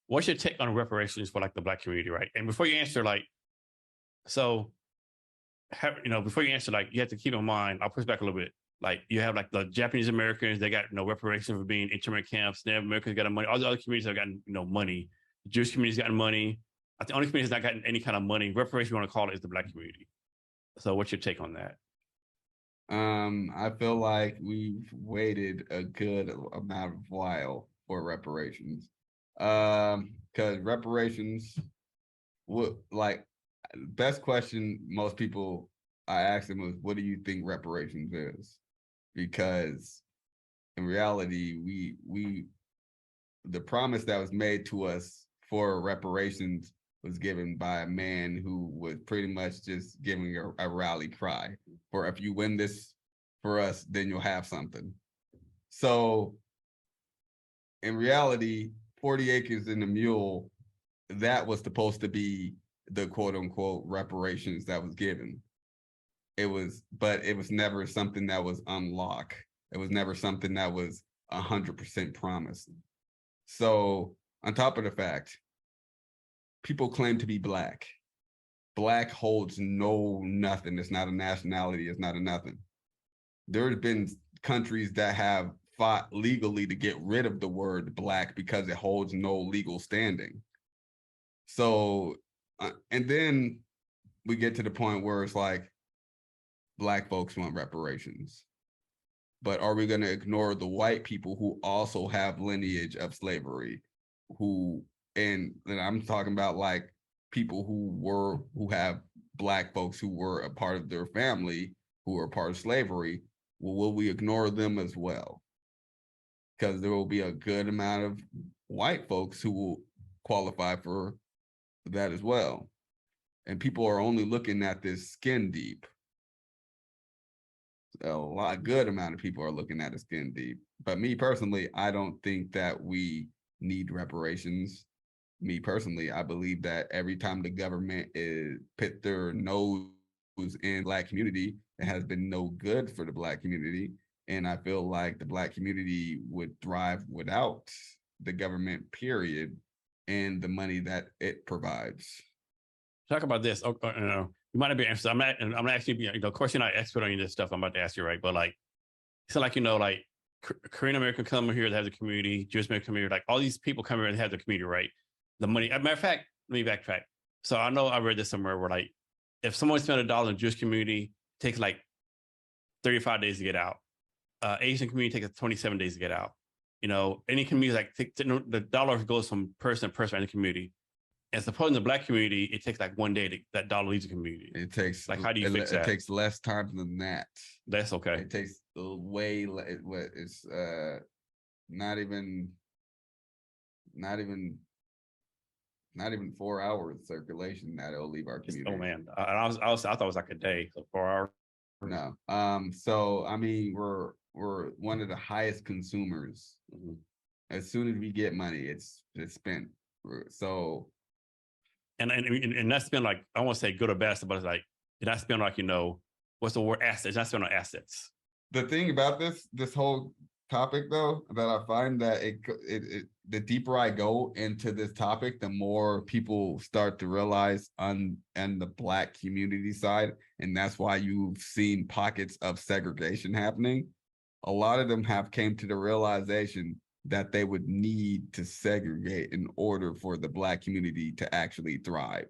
What's your take on reparations for like the Black community, right? And before you answer, like, so before you answer, like, you have to keep in mind, I'll push back a little bit. Like, you have like the Japanese Americans, they got reparations for being internment camps. Native Americans got money. All the other communities have gotten money. The Jewish community's gotten money. I think the only community that's not gotten any kind of money, reparation you want to call it, is the Black community. So what's your take on that? I feel like we've waited a good amount of while for reparations. Because reparations would like best question most people I asked them was, what do you think reparations is? Because in reality, we the promise that was made to us for reparations was given by a man who was pretty much just giving a rally cry for, if you win this for us, then you'll have something. So in reality, 40 acres and a mule, that was supposed to be the quote unquote reparations that was given. But it was never something that was unlocked. It was never something that was 100% promised. So on top of the fact, people claim to be Black. Black holds nothing. It's not a nationality. It's not a nothing. There's been countries that have fought legally to get rid of the word Black because it holds no legal standing. So, and then we get to the point where it's like, Black folks want reparations. But are we going to ignore the white people who also have lineage of slavery, and I'm talking about like people who have Black folks who were a part of their family, who are part of slavery? Well, will we ignore them as well? Because there will be a good amount of white folks who will qualify for that as well. And people are only looking at this skin deep. A good amount of people are looking at it skin deep. But me personally, I don't think that we need reparations. Me personally, I believe that every time the government is put their nose in Black community, it has been no good for the Black community. And I feel like the Black community would thrive without the government, period, and the money that it provides. Talk about this. You might not be answering. I'm not actually, of course, you're not an expert on any of this stuff I'm about to ask you, right? But like, so like, like Korean American come here that has a community, Jewish American community, like all these people come here and have the community, right? The money. As a matter of fact, let me backtrack. So I know I read this somewhere where like, if someone spent $1 in the Jewish community, it takes like 35 days to get out. Asian community takes 27 days to get out. Any community, like the dollar goes from person to person in the community. And supposing the Black community, it takes like 1 day that dollar leaves the community. It takes like, how do you fix that? It takes less time than that. That's okay. It takes way less. It's not even 4 hours circulation that it'll leave our community. Oh man, I thought it was like a day, so 4 hours. No. So I mean, we're one of the highest consumers. Mm-hmm. As soon as we get money, it's spent. So. And that's been like, I won't say good or bad, but it's like, that's been like, what's the word, assets? That's been on assets. The thing about this whole topic though, that I find that the deeper I go into this topic, the more people start to realize on the Black community side, and that's why you've seen pockets of segregation happening. A lot of them have came to the realization that they would need to segregate in order for the Black community to actually thrive.